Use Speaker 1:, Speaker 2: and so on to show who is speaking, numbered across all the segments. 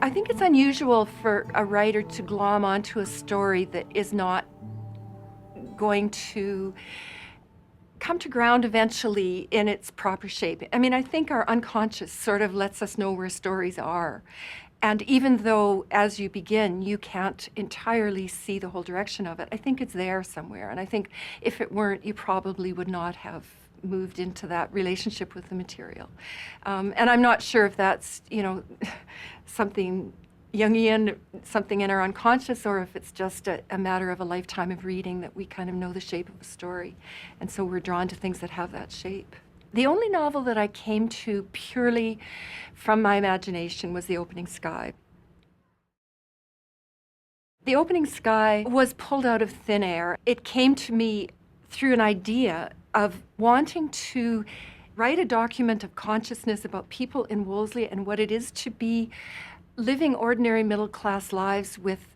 Speaker 1: I think it's unusual for a writer to glom onto a story that is not going to come to ground eventually in its proper shape. I mean, I think our unconscious sort of lets us know where stories are. And even though, as you begin, you can't entirely see the whole direction of it, I think it's there somewhere. And I think if it weren't, you probably would not have moved into that relationship with the material. And I'm not sure if that's, something Jungian, something in our unconscious, or if it's just a matter of a lifetime of reading that we kind of know the shape of a story. And so we're drawn to things that have that shape. The only novel that I came to purely from my imagination was The Opening Sky. The Opening Sky was pulled out of thin air. It came to me through an idea of wanting to write a document of consciousness about people in Wolseley and what it is to be living ordinary middle-class lives with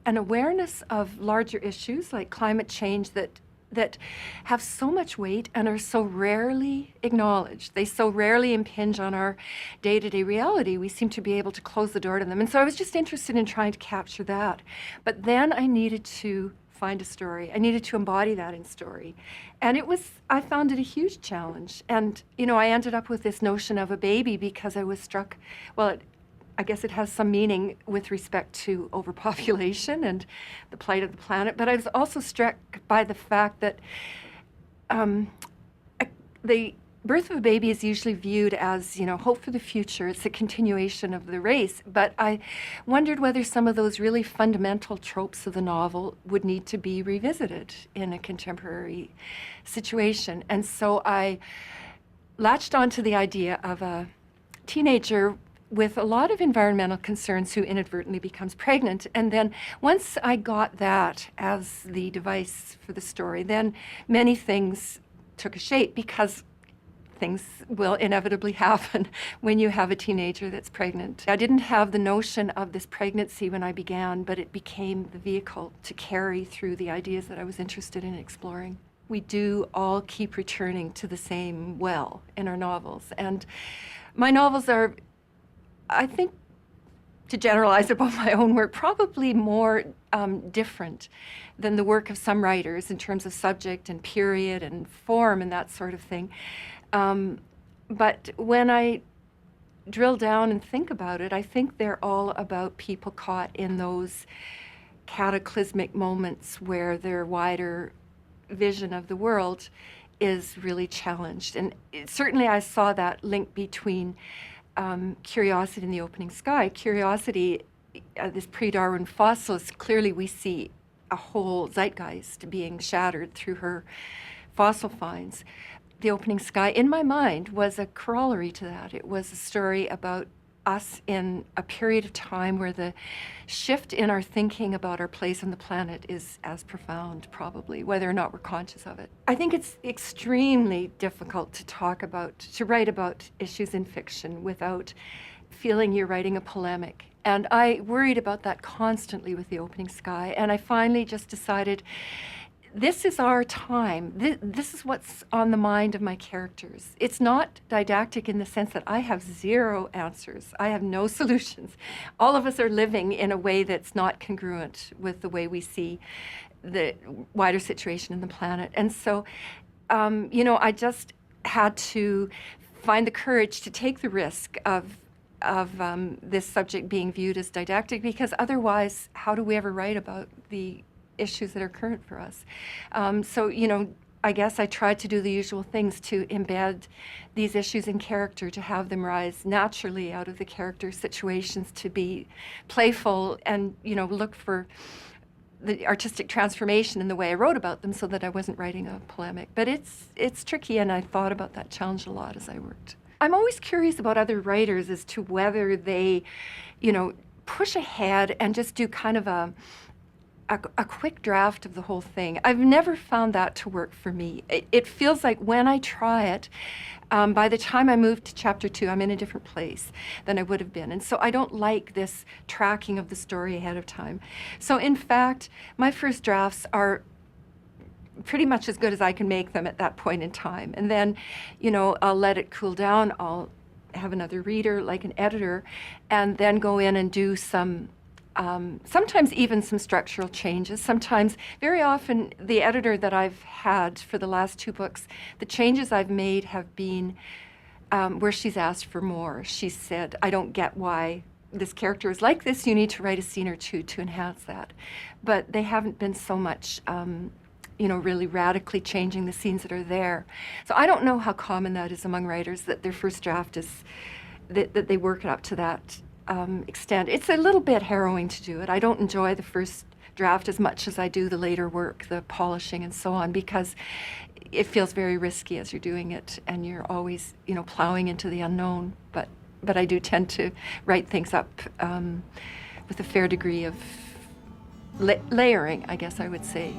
Speaker 1: an awareness of larger issues like climate change that have so much weight and are so rarely acknowledged. They so rarely impinge on our day-to-day reality. We seem to be able to close the door to them. And so I was just interested in trying to capture that. But then I needed to find a story. I needed to embody that in story. And I found it a huge challenge. And, I ended up with this notion of a baby because I was struck, I guess it has some meaning with respect to overpopulation and the plight of the planet, but I was also struck by the fact that the birth of a baby is usually viewed as, hope for the future. It's a continuation of the race, but I wondered whether some of those really fundamental tropes of the novel would need to be revisited in a contemporary situation. And so I latched onto the idea of a teenager with a lot of environmental concerns who inadvertently becomes pregnant. And then once I got that as the device for the story, then many things took a shape because things will inevitably happen when you have a teenager that's pregnant. I didn't have the notion of this pregnancy when I began, but it became the vehicle to carry through the ideas that I was interested in exploring. We do all keep returning to the same well in our novels. And my novels are, I think, to generalize about my own work, probably more different than the work of some writers in terms of subject and period and form and that sort of thing. But when I drill down and think about it, I think they're all about people caught in those cataclysmic moments where their wider vision of the world is really challenged. And certainly I saw that link between curiosity in The Opening Sky. Curiosity, this pre-Darwin fossilist, clearly we see a whole zeitgeist being shattered through her fossil finds. The Opening Sky, in my mind, was a corollary to that. It was a story about us in a period of time where the shift in our thinking about our place on the planet is as profound, probably, whether or not we're conscious of it. I think it's extremely difficult to write about issues in fiction without feeling you're writing a polemic. And I worried about that constantly with The Opening Sky, and I finally just decided this is our time. This is what's on the mind of my characters. It's not didactic in the sense that I have zero answers. I have no solutions. All of us are living in a way that's not congruent with the way we see the wider situation in the planet. And so, I just had to find the courage to take the risk of this subject being viewed as didactic, because otherwise, how do we ever write about the issues that are current for us? I guess I tried to do the usual things to embed these issues in character, to have them rise naturally out of the character situations, to be playful and, look for the artistic transformation in the way I wrote about them so that I wasn't writing a polemic. But it's tricky, and I thought about that challenge a lot as I worked. I'm always curious about other writers as to whether they, push ahead and just do kind of a quick draft of the whole thing. I've never found that to work for me. It feels like when I try it, by the time I move to chapter 2, I'm in a different place than I would have been. And so I don't like this tracking of the story ahead of time. So in fact, my first drafts are pretty much as good as I can make them at that point in time. And then, I'll let it cool down. I'll have another reader, like an editor, and then go in and do some, sometimes even some structural changes. Sometimes, very often, the editor that I've had for the last 2 books, the changes I've made have been where she's asked for more. She said, I don't get why this character is like this. You need to write a scene or 2 to enhance that. But they haven't been so much really radically changing the scenes that are there. So I don't know how common that is among writers, that their first draft is, that they work it up to that extent. It's a little bit harrowing to do it. I don't enjoy the first draft as much as I do the later work, the polishing and so on, because it feels very risky as you're doing it, and you're always, plowing into the unknown. But I do tend to write things up with a fair degree of layering, I guess I would say.